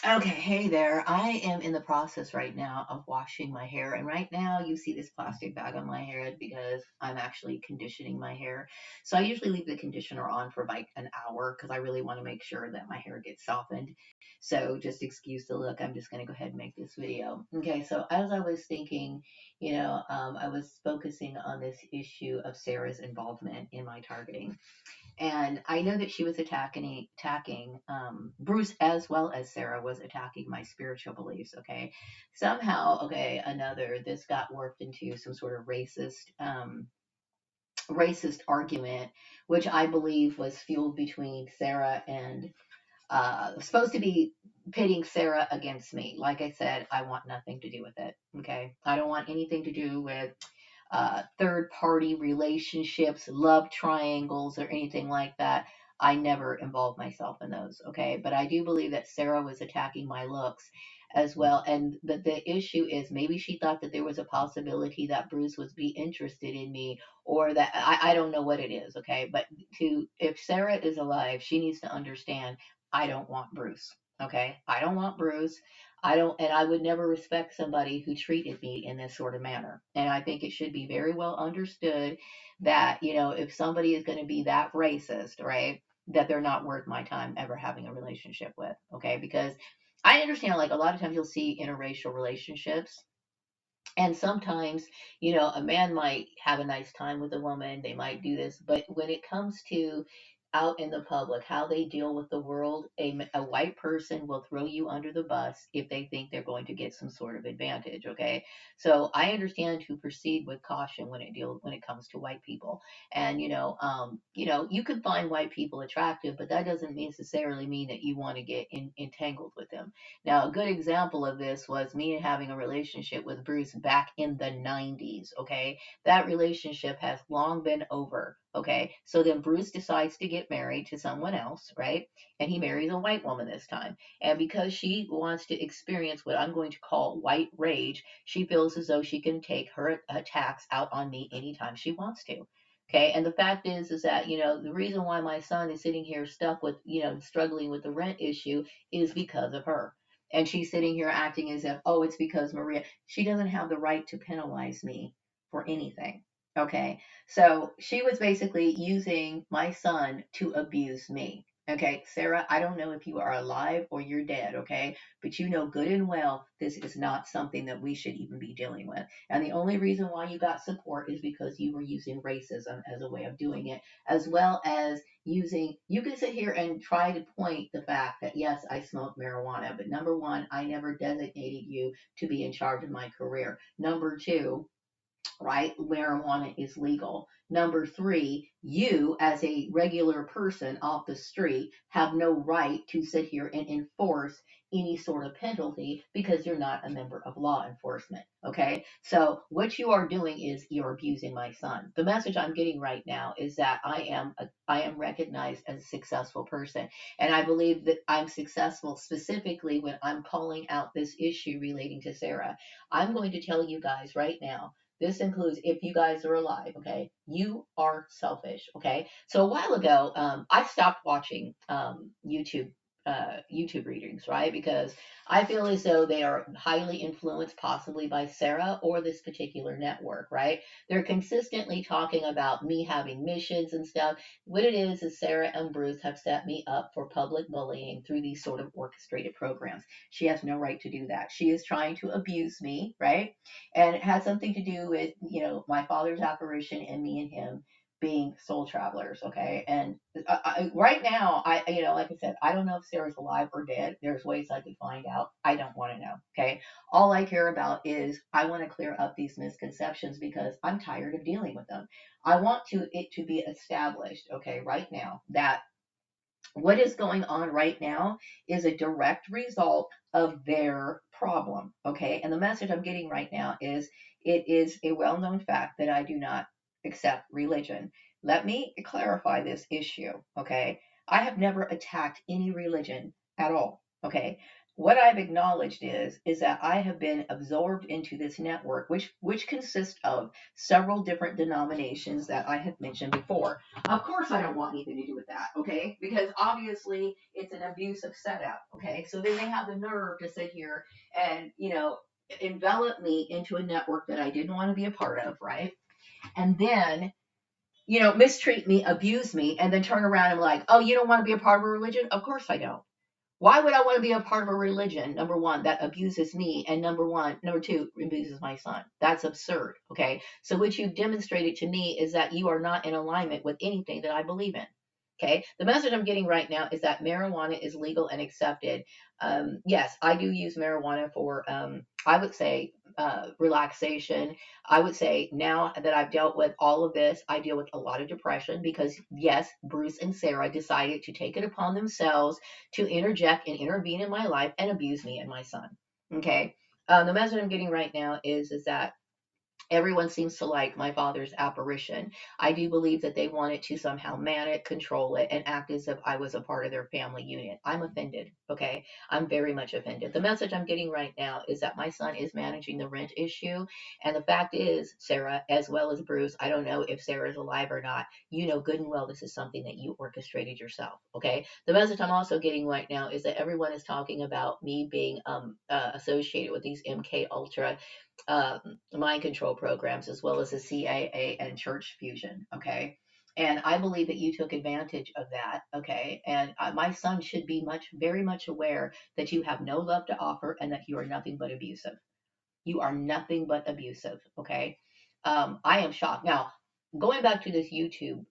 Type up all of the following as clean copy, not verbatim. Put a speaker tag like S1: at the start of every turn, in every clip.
S1: Okay, hey there. I am in the process right now of washing my hair. And right now, you see this plastic bag on my head because I'm actually conditioning my hair. So I usually leave the conditioner on for like an hour because I really want to make sure that my hair gets softened. So just excuse the look. I'm just going to go ahead and make this video. Okay, so as I was thinking, I was focusing on this issue of Sarah's involvement in my targeting. And I know that she was attacking Bruce as well as Sarah was attacking my spiritual beliefs. Okay, somehow, okay, another this got worked into some sort of racist argument, which I believe was fueled between Sarah and supposed to be pitting Sarah against me. Like I said, I want nothing to do with it. Okay, I don't want anything to do with third party relationships, love triangles, or anything like that. I never involved myself in those. Okay. But I do believe that Sarah was attacking my looks as well. And the issue is maybe she thought that there was a possibility that Bruce would be interested in me or that I don't know what it is. Okay. But if Sarah is alive, she needs to understand I don't want Bruce. Okay. I don't want Bruce. And I would never respect somebody who treated me in this sort of manner. And I think it should be very well understood that, if somebody is going to be that racist, right, that they're not worth my time ever having a relationship with. Okay. Because I understand, like, a lot of times you'll see interracial relationships. And sometimes, a man might have a nice time with a woman, they might do this, but when it comes to out in the public, how they deal with the world, a white person will throw you under the bus if they think they're going to get some sort of advantage. Okay, so I understand to proceed with caution when it comes to white people, and you can find white people attractive, but that doesn't necessarily mean that you want to get entangled with them. Now, a good example of this was me having a relationship with Bruce back in the 90s. Okay. That relationship has long been over. Okay. So then Bruce decides to get married to someone else, right? And he marries a white woman this time. And because she wants to experience what I'm going to call white rage, she feels as though she can take her attacks out on me anytime she wants to. Okay, and the fact is that the reason why my son is sitting here stuck with struggling with the rent issue is because of her. And she's sitting here acting as if, oh, it's because Maria. She doesn't have the right to penalize me for anything. Okay. So she was basically using my son to abuse me. Okay, Sarah, I don't know if you are alive or you're dead, okay? But you know good and well this is not something that we should even be dealing with. And the only reason why you got support is because you were using racism as a way of doing it, as well as you can sit here and try to point the fact that yes, I smoke marijuana, but number one, I never designated you to be in charge of my career. Number two, right? Marijuana is legal. Number three, you as a regular person off the street have no right to sit here and enforce any sort of penalty because you're not a member of law enforcement. Okay. So what you are doing is you're abusing my son. The message I'm getting right now is that I am recognized as a successful person. And I believe that I'm successful specifically when I'm calling out this issue relating to Sarah. I'm going to tell you guys right now, this includes if you guys are alive, okay? You are selfish, okay? So a while ago, I stopped watching YouTube readings, right? Because I feel as though they are highly influenced, possibly by Sarah or this particular network, right? They're consistently talking about me having missions and stuff. What it is Sarah and Bruce have set me up for public bullying through these sort of orchestrated programs. She has no right to do that. She is trying to abuse me, right? And it has something to do with my father's apparition and me and him being soul travelers. Okay, and right now, like I said, I don't know if Sarah's alive or dead. There's ways I could find out. I don't want to know. Okay, all I care about is I want to clear up these misconceptions because I'm tired of dealing with them. I want it to be established, okay, right now, that what is going on right now is a direct result of their problem. Okay. And the message I'm getting right now is it is a well known fact that I do not accept religion. Let me clarify this issue. Okay. I have never attacked any religion at all. Okay. what I've acknowledged is that I have been absorbed into this network, which consists of several different denominations that I have mentioned before. Of course, I don't want anything to do with that, okay? Because obviously it's an abusive setup, okay? So then they have the nerve to sit here and envelop me into a network that I didn't want to be a part of, right? And then mistreat me, abuse me, and then turn around and like, oh, you don't want to be a part of a religion? Of course I don't. Why would I want to be a part of a religion, number one, that abuses me, and number two, abuses my son? That's absurd. Okay. So what you've demonstrated to me is that you are not in alignment with anything that I believe in. Okay. The message I'm getting right now is that marijuana is legal and accepted. Yes, I do use marijuana for, I would say, relaxation. I would say now that I've dealt with all of this, I deal with a lot of depression because, yes, Bruce and Sarah decided to take it upon themselves to interject and intervene in my life and abuse me and my son. Okay. The message I'm getting right now is that everyone seems to like my father's apparition. I do believe that they wanted to somehow man it, control it, and act as if I was a part of their family unit. I'm offended, okay? I'm very much offended. The message I'm getting right now is that my son is managing the rent issue. And the fact is, Sarah, as well as Bruce, I don't know if Sarah is alive or not. You know good and well this is something that you orchestrated yourself, okay? The message I'm also getting right now is that everyone is talking about me being associated with these MK Ultra mind control programs as well as the CIA and church fusion. Okay. And I believe that you took advantage of that. Okay. And my son should be very much aware that you have no love to offer and that you are nothing but abusive. You are nothing but abusive. Okay. I am shocked. Now, going back to this YouTube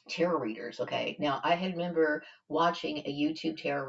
S1: tarot readers. Okay. Now, I had remember watching a YouTube tarot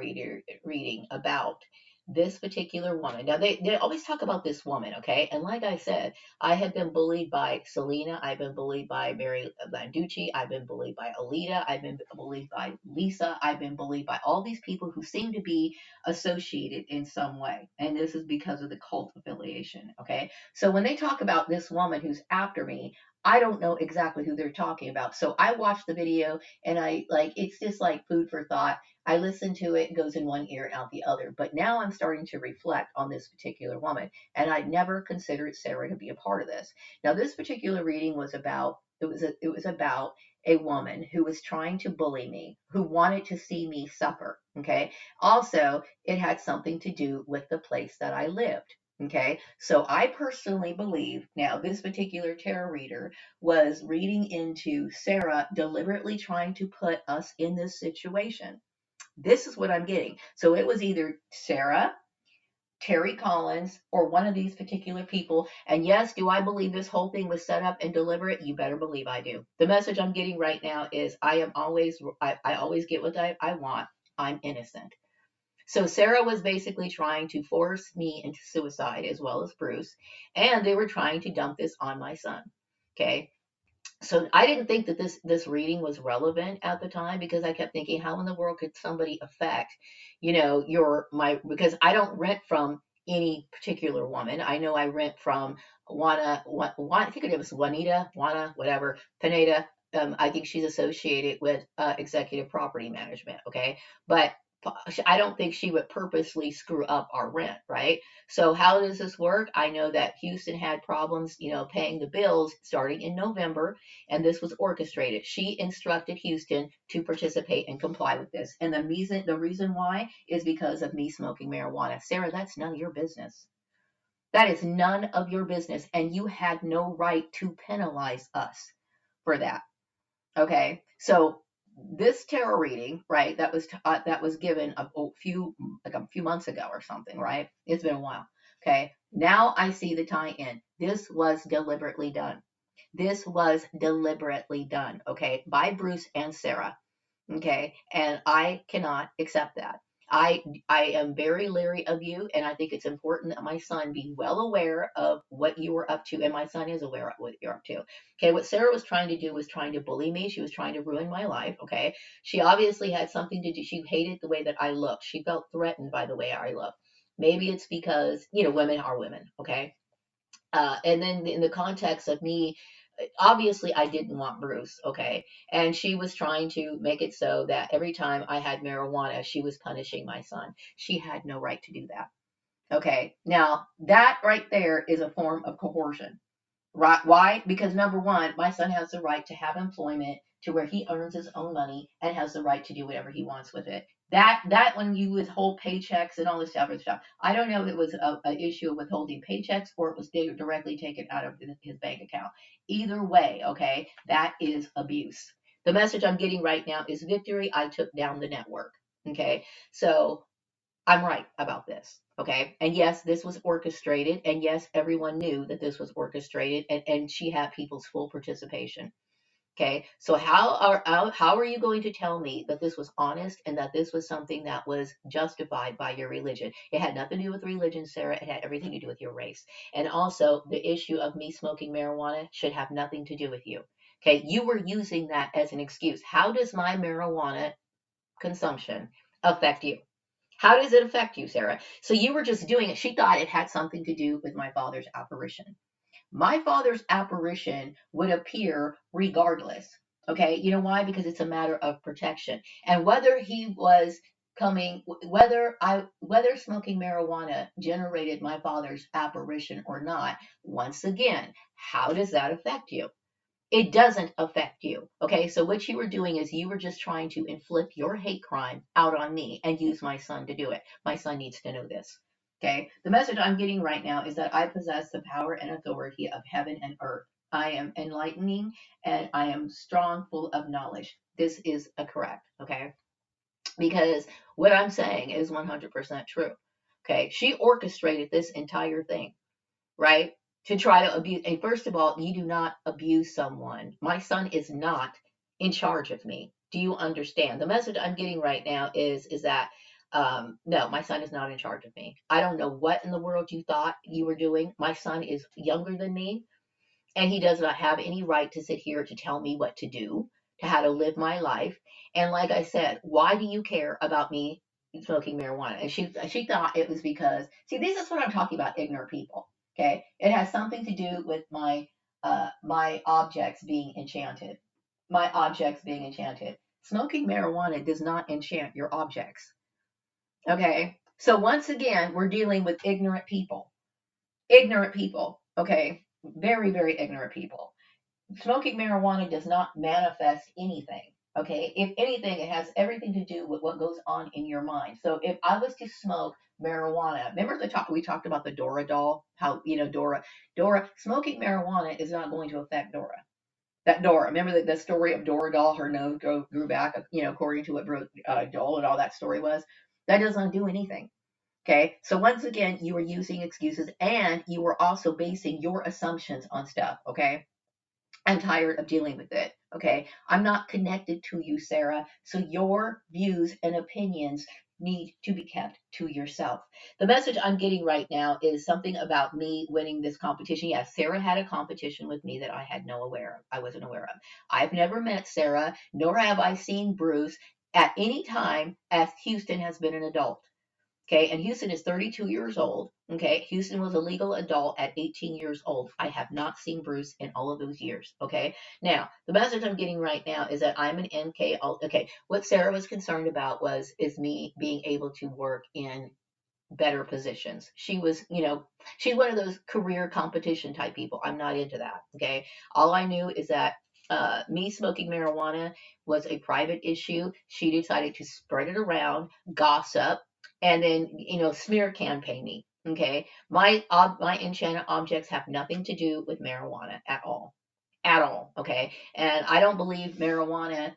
S1: reading about this particular woman. Now, they always talk about this woman. Okay. And like I said, I have been bullied by Selena. I've been bullied by Mary Landucci. I've been bullied by Alita. I've been bullied by Lisa. I've been bullied by all these people who seem to be associated in some way. And this is because of the cult affiliation. Okay. So when they talk about this woman who's after me, I don't know exactly who they're talking about. So I watched the video and I like it's just like food for thought. I listen to it, it goes in one ear and out the other. But now I'm starting to reflect on this particular woman, and I never considered Sarah to be a part of this. Now this particular reading was about it was about a woman who was trying to bully me, who wanted to see me suffer. Okay. Also, it had something to do with the place that I lived. Okay, so I personally believe now this particular tarot reader was reading into Sarah deliberately trying to put us in this situation. This is what I'm getting. So it was either Sarah, Terry Collins, or one of these particular people. And yes, do I believe this whole thing was set up and deliberate? You better believe I do. The message I'm getting right now is I always get what I want. I'm innocent. So Sarah was basically trying to force me into suicide as well as Bruce, and they were trying to dump this on my son. Okay. So I didn't think that this reading was relevant at the time because I kept thinking, how in the world could somebody affect, your my because I don't rent from any particular woman. I know I rent from I think it was Juana, whatever, Pineda. I think she's associated with executive property management. Okay, but I don't think she would purposely screw up our rent, right? So how does this work? I know that Houston had problems, paying the bills starting in November, and this was orchestrated. She instructed Houston to participate and comply with this. And the reason why is because of me smoking marijuana. Sarah, that's none of your business. That is none of your business, and you had no right to penalize us for that. Okay, so this tarot reading, right? That was given a few months ago or something, right? It's been a while. Okay, now I see the tie-in. This was deliberately done. This was deliberately done. Okay, by Bruce and Sarah. Okay, and I cannot accept that. I am very leery of you, and I think it's important that my son be well aware of what you were up to, and my son is aware of what you're up to. Okay, what Sarah was trying to do was trying to bully me. She was trying to ruin my life. Okay, she obviously had something to do. She hated the way that I looked. She felt threatened by the way I look. Maybe it's because women are women. Okay, and then in the context of me obviously I didn't want Bruce, okay? And she was trying to make it so that every time I had marijuana, she was punishing my son. She had no right to do that. Okay. Now, that right there is a form of coercion. Right? Why? Because number one, my son has the right to have employment to where he earns his own money and has the right to do whatever he wants with it. That when you withhold paychecks and all this other stuff, I don't know if it was a issue of withholding paychecks or it was directly taken out of his bank account. Either way, okay, that is abuse. The message I'm getting right now is victory. I took down the network. Okay, so I'm right about this. Okay. And yes, this was orchestrated. And yes, everyone knew that this was orchestrated and she had people's full participation. Okay. So how are you going to tell me that this was honest and that this was something that was justified by your religion? It had nothing to do with religion, Sarah. It had everything to do with your race. And also the issue of me smoking marijuana should have nothing to do with you. Okay. You were using that as an excuse. How does my marijuana consumption affect you? How does it affect you, Sarah? So you were just doing it. She thought it had something to do with my father's apparition. My father's apparition would appear regardless. Okay. You know why? Because it's a matter of protection. And whether he was coming, whether smoking marijuana generated my father's apparition or not, once again, how does that affect you? It doesn't affect you. Okay, so what you were doing is you were just trying to inflict your hate crime out on me and use my son to do it. My son needs to know this. Okay, the message I'm getting right now is that I possess the power and authority of heaven and earth. I am enlightening and I am strong, full of knowledge. This is a correct. Okay, because what I'm saying is 100% true. Okay, she orchestrated this entire thing, right? To try to abuse. And first of all, you do not abuse someone. My son is not in charge of me. Do you understand? The message I'm getting right now is that no, my son is not in charge of me. I don't know what in the world you thought you were doing. My son is younger than me, and he does not have any right to sit here to tell me what to do, to how to live my life. And like I said, why do you care about me smoking marijuana? And she thought it was because, see, this is what I'm talking about, ignorant people. Okay, it has something to do with my objects being enchanted. My objects being enchanted. Smoking marijuana does not enchant your objects. Okay, so once again, we're dealing with ignorant people. Ignorant people. Okay, very very ignorant people. Smoking marijuana does not manifest anything. Okay, if anything, it has everything to do with what goes on in your mind. So if I was to smoke marijuana, remember we talked about the Dora doll, how Dora smoking marijuana is not going to affect Dora. That Dora, remember the story of Dora doll, her nose grew back, according to what Joel and all that story was. That doesn't do anything. Okay, so once again, you are using excuses and you are also basing your assumptions on stuff. Okay, I'm tired of dealing with it. Okay. I'm not connected to you, Sarah. So your views and opinions need to be kept to yourself. The message I'm getting right now is something about me winning this competition. Yes, Sarah had a competition with me that I wasn't aware of. I've never met Sarah, nor have I seen Bruce at any time as Houston has been an adult. Okay, and Houston is 32 years old. Okay, Houston was a legal adult at 18 years old. I have not seen Bruce in all of those years. Okay, now the message I'm getting right now is that I'm an NK. Okay, what Sarah was concerned about is me being able to work in better positions. She was, she's one of those career competition type people. I'm not into that. Okay, all I knew is that me smoking marijuana was a private issue. She decided to spread it around, gossip, and then smear campaign me. Okay, my enchanted objects have nothing to do with marijuana at all. Okay, and I don't believe marijuana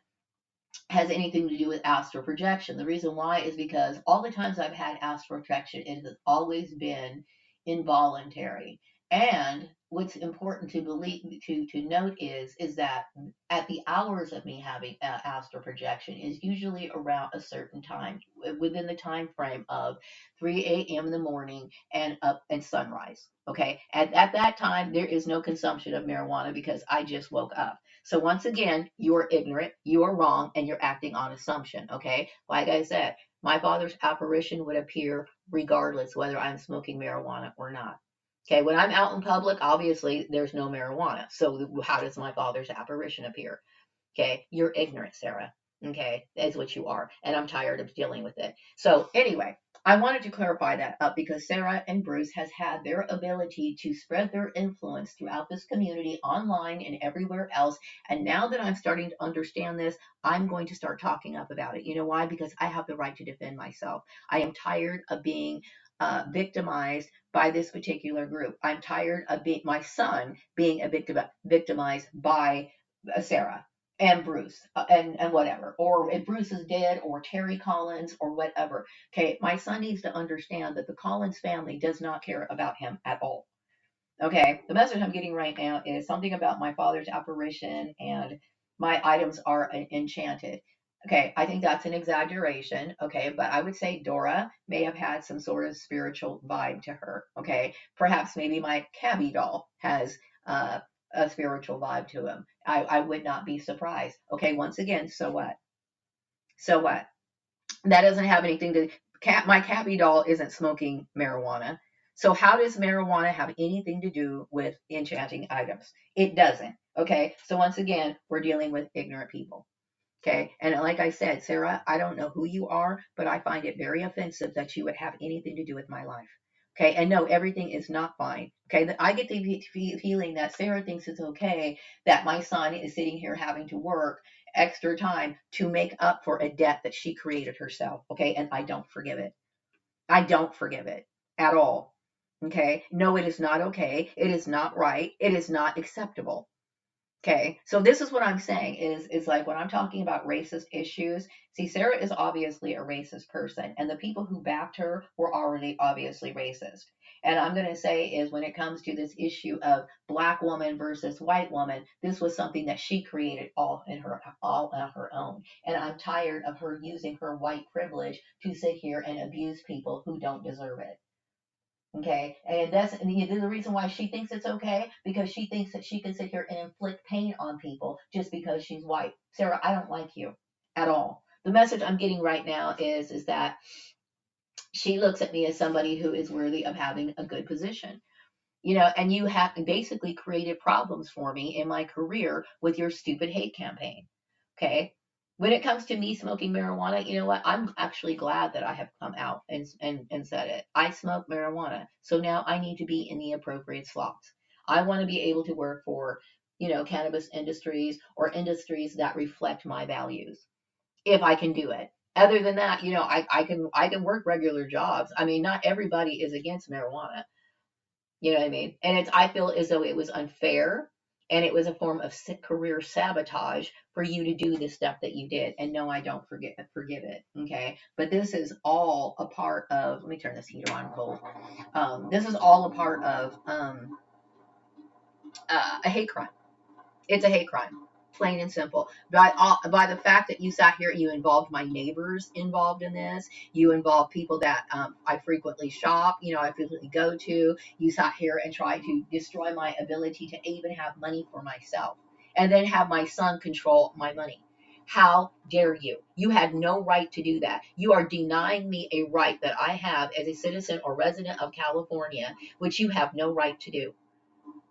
S1: has anything to do with astral projection. The reason why is because all the times I've had astral projection, it has always been involuntary. And what's important to believe to note is that at the hours of me having astral projection is usually around a certain time within the time frame of 3 a.m. in the morning and up and sunrise. Okay, at that time there is no consumption of marijuana because I just woke up. So once again, you are ignorant, you are wrong, and you're acting on assumption. Okay, like I said, my father's apparition would appear regardless whether I'm smoking marijuana or not. Okay, when I'm out in public, obviously there's no marijuana. So how does my father's apparition appear? Okay, you're ignorant, Sarah. Okay, that's what you are. And I'm tired of dealing with it. So, anyway, I wanted to clarify that up because Sarah and Bruce has had their ability to spread their influence throughout this community online and everywhere else. And now that I'm starting to understand this, I'm going to start talking up about it. You know why? Because I have the right to defend myself. I am tired of being victimized by this particular group. I'm tired of my son being a victimized by Sarah and Bruce and whatever, or if Bruce is dead, or Terry Collins, or whatever. Okay, my son needs to understand that the Collins family does not care about him at all. Okay, the message I'm getting right now is something about my father's apparition and my items are enchanted. Okay, I think that's an exaggeration. Okay, but I would say Dora may have had some sort of spiritual vibe to her. Okay, perhaps maybe my Cabby doll has uh, a spiritual vibe to him. I would not be surprised. Okay, once again, so what? So what? That doesn't have anything to my Cabby doll isn't smoking marijuana. So how does marijuana have anything to do with enchanting items? It doesn't. Okay. So once again, we're dealing with ignorant people. Okay. And like I said, Sarah, I don't know who you are, but I find it very offensive that you would have anything to do with my life. Okay. And no, everything is not fine. Okay. I get the feeling that Sarah thinks it's okay that my son is sitting here having to work extra time to make up for a debt that she created herself. Okay. And I don't forgive it. I don't forgive it at all. Okay. No, it is not okay. It is not right. It is not acceptable. Okay, so this is what I'm saying is like when I'm talking about racist issues. See, Sarah is obviously a racist person, and the people who backed her were already obviously racist. And I'm going to say is when it comes to this issue of black woman versus white woman, this was something that she created all on her own. And I'm tired of her using her white privilege to sit here and abuse people who don't deserve it. Okay, and that's the reason why she thinks it's okay because she thinks that she can sit here and inflict pain on people just because she's white. Sarah, I don't like you at all. The message I'm getting right now is that she looks at me as somebody who is worthy of having a good position. You know, and you have basically created problems for me in my career with your stupid hate campaign. Okay. When it comes to me smoking marijuana, you know what? I'm actually glad that I have come out and said it. I smoke marijuana. So now I need to be in the appropriate slots. I want to be able to work for, cannabis industries or industries that reflect my values if I can do it. Other than that, I can work regular jobs. I mean, not everybody is against marijuana. You know what I mean? And I feel as though it was unfair and it was a form of career sabotage for you to do the stuff that you did. And no, I don't forgive it. Okay. But this is all a part of, let me turn this heater on cold. This is all a part of a hate crime. It's a hate crime, plain and simple. By the fact that you sat here, you involved my neighbors involved in this. You involved people that I frequently shop. I frequently go to. You sat here and tried to destroy my ability to even have money for myself, and then have my son control my money. How dare you? You had no right to do that. You are denying me a right that I have as a citizen or resident of California, which you have no right to do.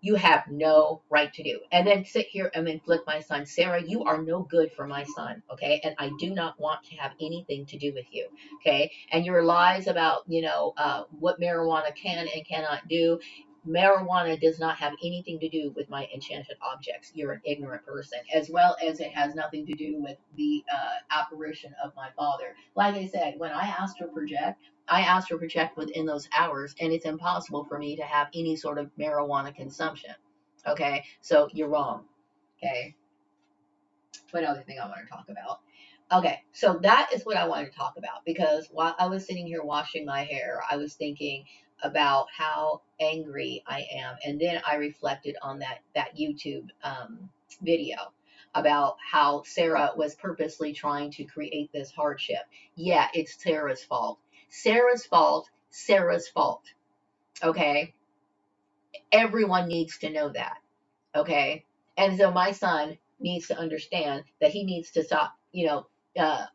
S1: You have no right to do. And then sit here and inflict my son. Sarah, you are no good for my son. Okay. And I do not want to have anything to do with you. Okay. And your lies about, what marijuana can and cannot do. Marijuana does not have anything to do with my enchanted objects. You're an ignorant person, as well as it has nothing to do with the apparition of my father. Like I said, when I asked her to project within those hours, and it's impossible for me to have any sort of marijuana consumption. Okay, so you're wrong. Okay, what other thing I want to talk about? Okay, so that is what I wanted to talk about because while I was sitting here washing my hair, I was thinking about how angry I am, and then I reflected on that YouTube video about how Sarah was purposely trying to create this hardship. Yeah, it's Sarah's fault. Sarah's fault. Sarah's fault. Okay, everyone needs to know that. Okay, and so my son needs to understand that he needs to stop, uh,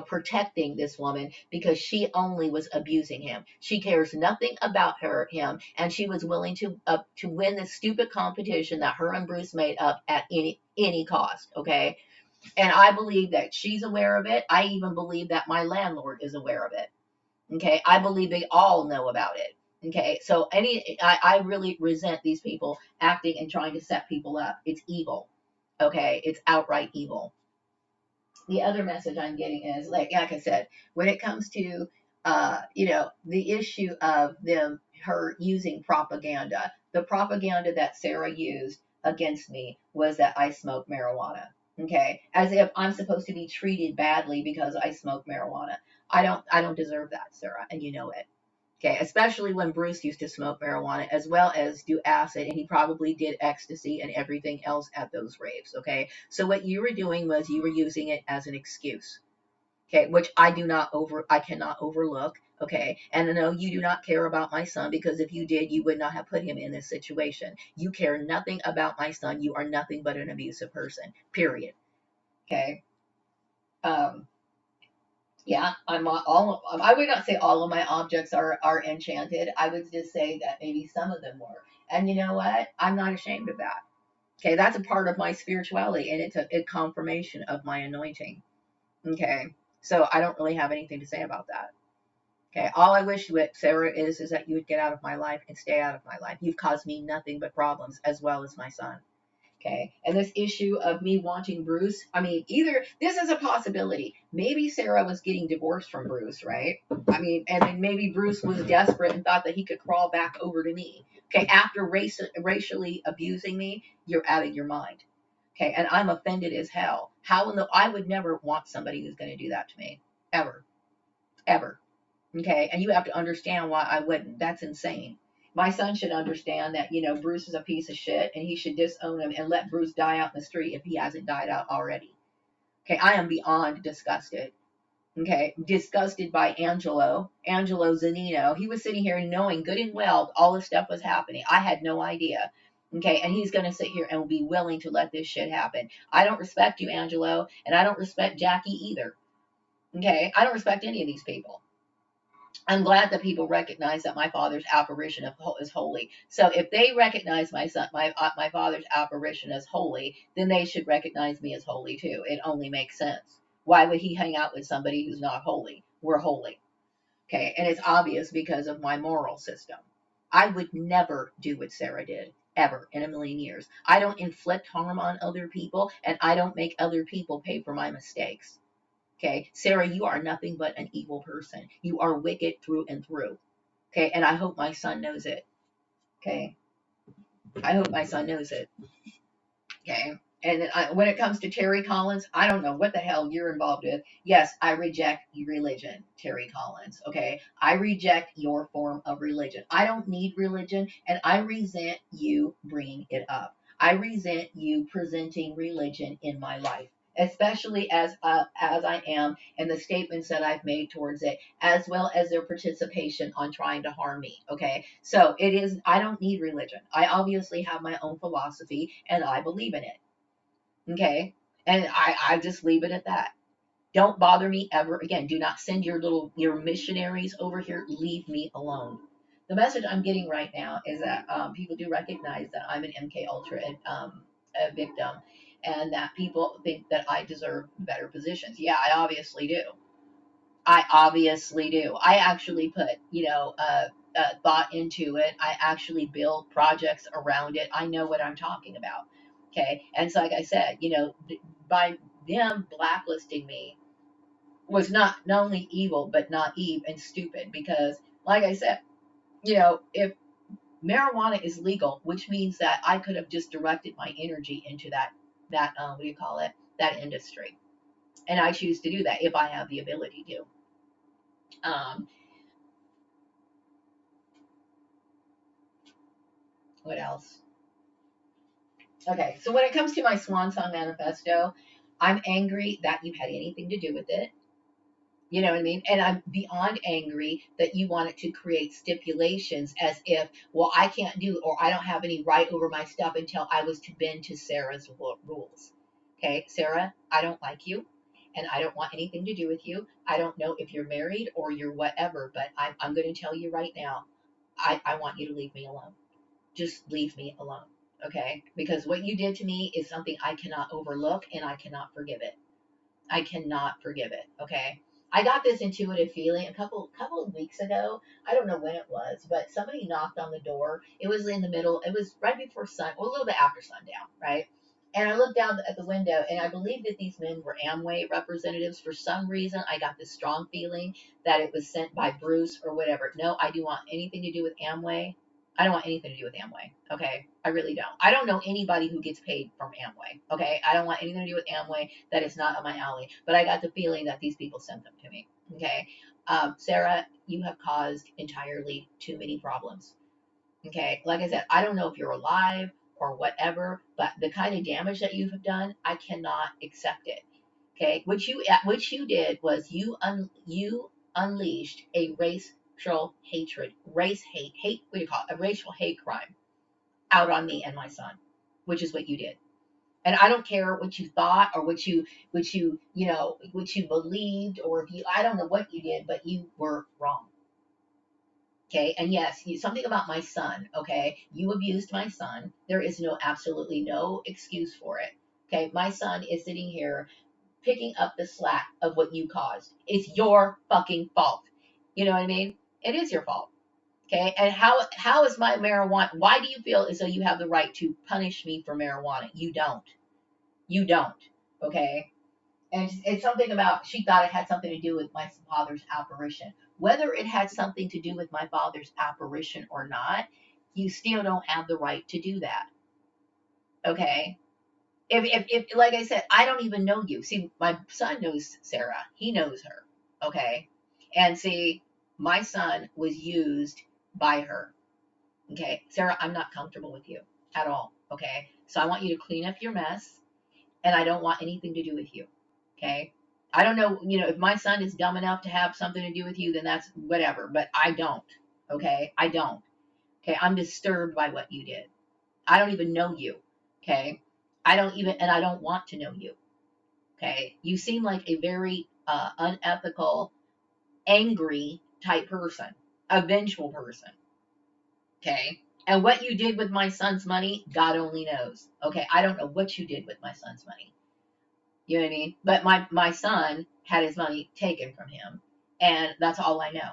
S1: protecting this woman because she only was abusing him. She cares nothing about him, and she was willing to win this stupid competition that her and Bruce made up at any cost. Okay, and I believe that she's aware of it. I even believe that my landlord is aware of it. Okay, I believe they all know about it. Okay, so I really resent these people acting and trying to set people up. It's evil. Okay, it's outright evil. The other message I'm getting is like I said, when it comes to the issue of her using propaganda, the propaganda that Sarah used against me was that I smoke marijuana. Okay, as if I'm supposed to be treated badly because I smoke marijuana. I don't deserve that, Sarah, and you know it. Okay, especially when Bruce used to smoke marijuana as well as do acid, and he probably did ecstasy and everything else at those raves. Okay, so what you were doing was you were using it as an excuse. Okay, which I cannot overlook. Okay, and no, you do not care about my son, because if you did, you would not have put him in this situation. You care nothing about my son. You are nothing but an abusive person. Period. Okay. Um, Yeah, I'm not all. I would not say all of my objects are enchanted. I would just say that maybe some of them were. And you know what? I'm not ashamed of that. Okay, that's a part of my spirituality, and it's a confirmation of my anointing. Okay, so I don't really have anything to say about that. Okay, all I wish you, Sarah, is that you would get out of my life and stay out of my life. You've caused me nothing but problems, as well as my son. Okay. And this issue of me wanting Bruce, I mean, either this is a possibility. Maybe Sarah was getting divorced from Bruce, right? I mean, and then maybe Bruce was desperate and thought that he could crawl back over to me. Okay. After racially abusing me, you're out of your mind. Okay. And I'm offended as hell. I would never want somebody who's going to do that to me. Ever. Ever. Okay. And you have to understand why I wouldn't. That's insane. My son should understand that, Bruce is a piece of shit and he should disown him and let Bruce die out in the street if he hasn't died out already. Okay. I am beyond disgusted. Okay. Disgusted by Angelo Zanino. He was sitting here knowing good and well all this stuff was happening. I had no idea. Okay. And he's going to sit here and be willing to let this shit happen. I don't respect you, Angelo, and I don't respect Jackie either. Okay. I don't respect any of these people. I'm glad that people recognize that my father's apparition is holy. So if they recognize my father's apparition as holy, then they should recognize me as holy too. It only makes sense. Why would he hang out with somebody who's not holy? We're holy. Okay, and it's obvious because of my moral system. I would never do what Sarah did, ever in a million years. I don't inflict harm on other people, and I don't make other people pay for my mistakes. Okay, Sarah, you are nothing but an evil person. You are wicked through and through. Okay, and I hope my son knows it. Okay, I hope my son knows it. Okay, and then when it comes to Terry Collins, I don't know what the hell you're involved with. Yes, I reject religion, Terry Collins. Okay, I reject your form of religion. I don't need religion, and I resent you bringing it up. I resent you presenting religion in my life, especially as I am, and the statements that I've made towards it, as well as their participation on trying to harm me. Okay, so it is. I don't need religion. I obviously have my own philosophy, and I believe in it. Okay, and I just leave it at that. Don't bother me ever again. Do not send your missionaries over here. Leave me alone. The message I'm getting right now is that people do recognize that I'm an MK Ultra a victim, and that people think that I deserve better positions. Yeah, I obviously do. I obviously do. I actually put, thought into it. I actually build projects around it. I know what I'm talking about. Okay. And so, like I said, by them blacklisting me was not only evil, but naive and stupid because, like I said, if marijuana is legal, which means that I could have just directed my energy into that what do you call it? That industry. And I choose to do that if I have the ability to. Um, what else? Okay, so when it comes to my Swan Song Manifesto, I'm angry that you had anything to do with it. You know what I mean? And I'm beyond angry that you wanted to create stipulations as if, well, I can't do or I don't have any right over my stuff until I was to bend to Sarah's rules. Okay, Sarah, I don't like you. and I don't want anything to do with you. I don't know if you're married or you're whatever, but I'm going to tell you right now, I want you to leave me alone. Just leave me alone. Okay? Because what you did to me is something I cannot overlook and I cannot forgive it. I cannot forgive it. Okay. I got this intuitive feeling a couple of weeks ago. I don't know when it was, but somebody knocked on the door. It was in the middle. It was right before sun, well, a little bit after sundown, right? And I looked down at the window, and I believe that these men were Amway representatives. For some reason, I got this strong feeling that it was sent by Bruce or whatever. No, I do want anything to do with Amway. I don't want anything to do with Amway. Okay, I really don't. I don't know anybody who gets paid from Amway. Okay, I don't want anything to do with Amway. That is not up my alley. But I got the feeling that these people sent them to me. Okay, Sarah, you have caused entirely too many problems. Okay, like I said, I don't know if you're alive or whatever, but the kind of damage that you have done, I cannot accept it. Okay, what you did was you unleashed a racial hatred, race hate. What do you call it? A racial hate crime out on me and my son, which is what you did. And I don't care what you thought or what you believed, or if you, I don't know what you did, but you were wrong. Okay. And yes, something about my son. Okay. You abused my son. There is absolutely no excuse for it. Okay. My son is sitting here picking up the slack of what you caused. It's your fucking fault. You know what I mean? It is your fault. Okay. And how is my marijuana? Why do you feel as though you have the right to punish me for marijuana? You don't. You don't. Okay. And it's something about, she thought it had something to do with my father's apparition. Whether it had something to do with my father's apparition or not, you still don't have the right to do that. Okay. If like I said, I don't even know you. See, my son knows Sarah. He knows her. Okay. And see, my son was used by her. Okay. Sarah, I'm not comfortable with you at all. Okay. So I want you to clean up your mess, and I don't want anything to do with you. Okay. I don't know, if my son is dumb enough to have something to do with you, then that's whatever, but I don't. Okay. I don't. Okay. I'm disturbed by what you did. I don't even know you. Okay. And I don't want to know you. Okay. You seem like a very unethical, angry type person, a vengeful person. Okay. And what you did with my son's money, God only knows. Okay. I don't know what you did with my son's money. You know what I mean? But my son had his money taken from him, and that's all I know.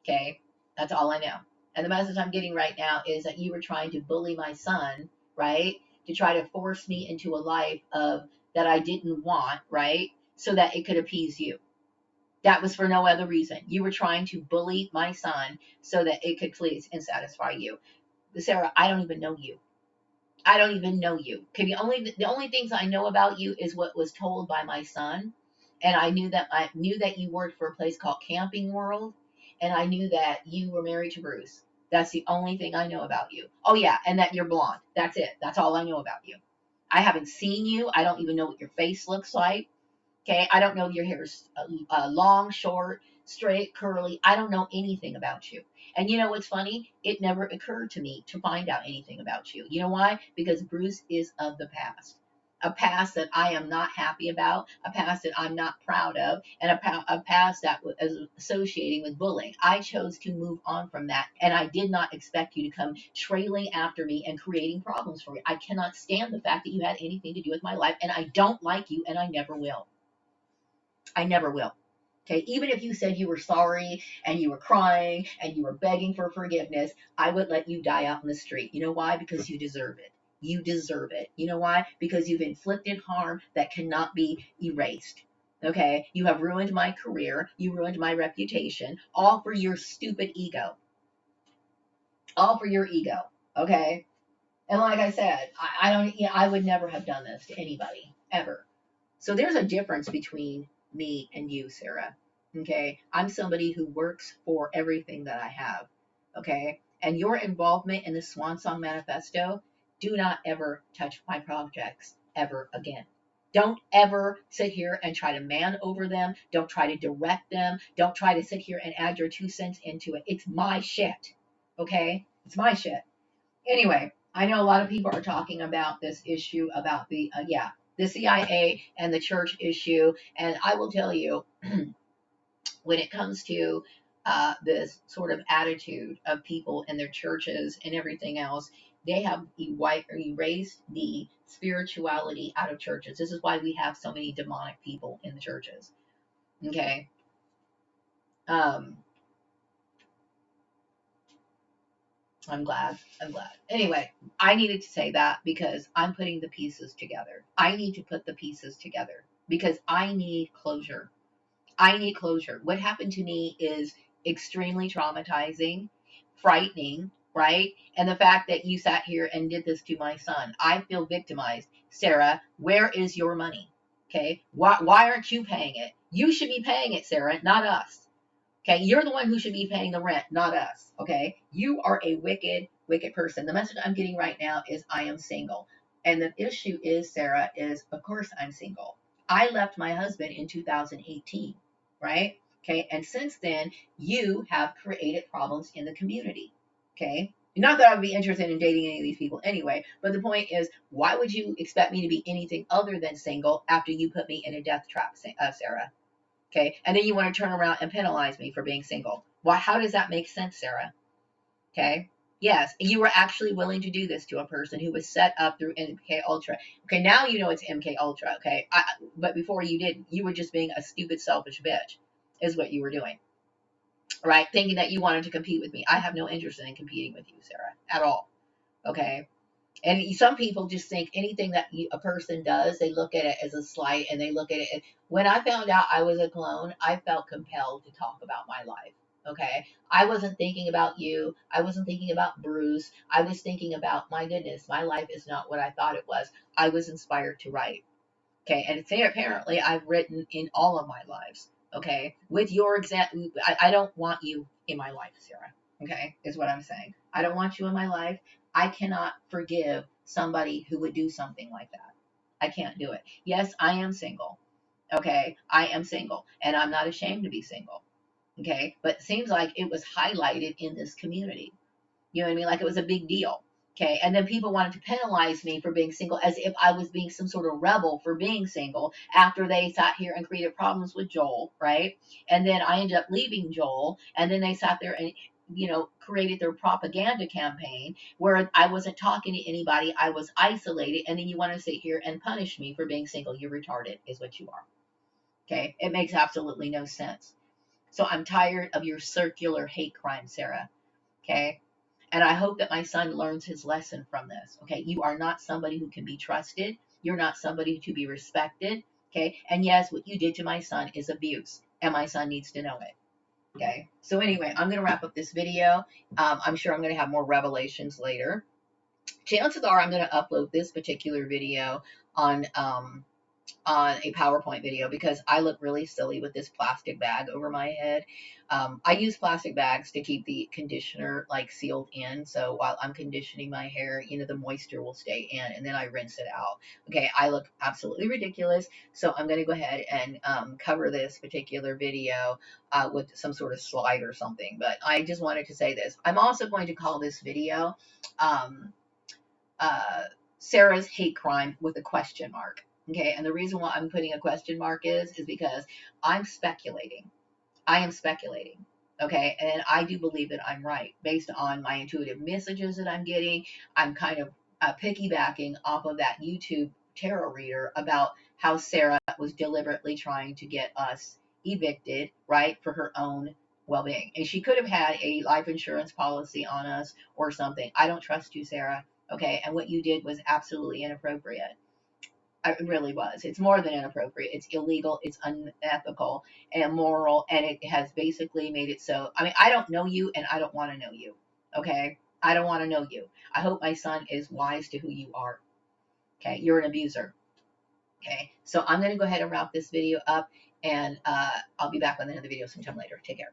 S1: Okay, that's all I know. And the message I'm getting right now is that you were trying to bully my son, right? To try to force me into a life of that I didn't want, right? So that it could appease you. That was for no other reason. You were trying to bully my son so that it could please and satisfy you. Sarah, I don't even know you. I don't even know you. Okay, the only things I know about you is what was told by my son, and I knew that you worked for a place called Camping World, and I knew that you were married to Bruce. That's the only thing I know about you. Oh yeah, and that you're blonde. That's it. That's all I know about you. I haven't seen you. I don't even know what your face looks like. Okay, I don't know if your hair is long, short, straight, curly. I don't know anything about you. And you know what's funny? It never occurred to me to find out anything about you. You know why? Because Bruce is of the past. A past that I am not happy about, a past that I'm not proud of, and a past that was associating with bullying. I chose to move on from that, and I did not expect you to come trailing after me and creating problems for me. I cannot stand the fact that you had anything to do with my life, and I don't like you, and I never will. I never will. Okay, even if you said you were sorry and you were crying and you were begging for forgiveness, I would let you die out in the street. You know why? Because you deserve it. You deserve it. You know why? Because you've inflicted harm that cannot be erased. Okay, you have ruined my career. You ruined my reputation, all for your stupid ego. All for your ego. Okay, and like I said, I don't. I would never have done this to anybody ever. So there's a difference between me and you, Sarah. Okay. I'm somebody who works for everything that I have. Okay. And your involvement in the Swan Song Manifesto, do not ever touch my projects ever again. Don't ever sit here and try to man over them. Don't try to direct them. Don't try to sit here and add your 2 cents into it. It's my shit. Okay. It's my shit. Anyway, I know a lot of people are talking about this issue about the, yeah, the CIA and the church issue. And I will tell you, when it comes to this sort of attitude of people and their churches and everything else, they have erased the spirituality out of churches. This is why we have so many demonic people in the churches. Okay. Um, I'm glad. I'm glad. Anyway, I needed to say that because I'm putting the pieces together. I need to put the pieces together because I need closure. I need closure. What happened to me is extremely traumatizing, frightening, right? And the fact that you sat here and did this to my son, I feel victimized. Sarah, where is your money? Okay. Why aren't you paying it? You should be paying it, Sarah, not us. Okay, you're the one who should be paying the rent, not us. Okay, you are a wicked, wicked person. The message I'm getting right now is I am single. And the issue is, Sarah, is of course I'm single. I left my husband in 2018, right? Okay, and since then, you have created problems in the community. Okay, not that I would be interested in dating any of these people anyway, but the point is, why would you expect me to be anything other than single after you put me in a death trap, Sarah? Okay. And then you want to turn around and penalize me for being single. Why? How does that make sense, Sarah? Okay. Yes, you were actually willing to do this to a person who was set up through MK Ultra. Okay, now you know it's MK Ultra. Okay, but before you didn't. You were just being a stupid, selfish bitch, is what you were doing, right? Thinking that you wanted to compete with me. I have no interest in competing with you, Sarah, at all. Okay. And some people just think anything that a person does, they look at it as a slight and they look at it. When I found out I was a clone, I felt compelled to talk about my life. Okay. I wasn't thinking about you. I wasn't thinking about Bruce. I was thinking about, my goodness, my life is not what I thought it was. I was inspired to write. Okay. And apparently I've written in all of my lives. Okay. With your example, I don't want you in my life, Sarah. Okay. Is what I'm saying. I don't want you in my life. I cannot forgive somebody who would do something like that. I can't do it. Yes, I am single. Okay. I am single and I'm not ashamed to be single. Okay. But it seems like it was highlighted in this community. You know what I mean? Like it was a big deal. Okay. And then people wanted to penalize me for being single as if I was being some sort of rebel for being single after they sat here and created problems with Joel, right? And then I ended up leaving Joel. And then they sat there and, created their propaganda campaign where I wasn't talking to anybody. I was isolated. And then you want to sit here and punish me for being single. You're retarded, is what you are. Okay. It makes absolutely no sense. So I'm tired of your circular hate crime, Sarah. Okay. And I hope that my son learns his lesson from this. Okay. You are not somebody who can be trusted. You're not somebody to be respected. Okay. And yes, what you did to my son is abuse. And my son needs to know it. Okay. So anyway, I'm going to wrap up this video. I'm sure I'm going to have more revelations later. Chances are I'm going to upload this particular video on a PowerPoint video because I look really silly with this plastic bag over my head. I use plastic bags to keep the conditioner like sealed in. So while I'm conditioning my hair, the moisture will stay in and then I rinse it out. Okay, I look absolutely ridiculous. So I'm going to go ahead and cover this particular video with some sort of slide or something. But I just wanted to say this. I'm also going to call this video Sarah's hate crime with a question mark. Okay, and the reason why I'm putting a question mark is because I'm speculating. I am speculating. Okay, and I do believe that I'm right based on my intuitive messages that I'm getting. I'm kind of piggybacking off of that YouTube tarot reader about how Sarah was deliberately trying to get us evicted, right, for her own well-being. And she could have had a life insurance policy on us or something. I don't trust you, Sarah. Okay, and what you did was absolutely inappropriate. It really was. It's more than inappropriate. It's illegal. It's unethical and immoral. And it has basically made it so. I mean, I don't know you and I don't want to know you. Okay. I don't want to know you. I hope my son is wise to who you are. Okay. You're an abuser. Okay. So I'm going to go ahead and wrap this video up and I'll be back with another video sometime later. Take care.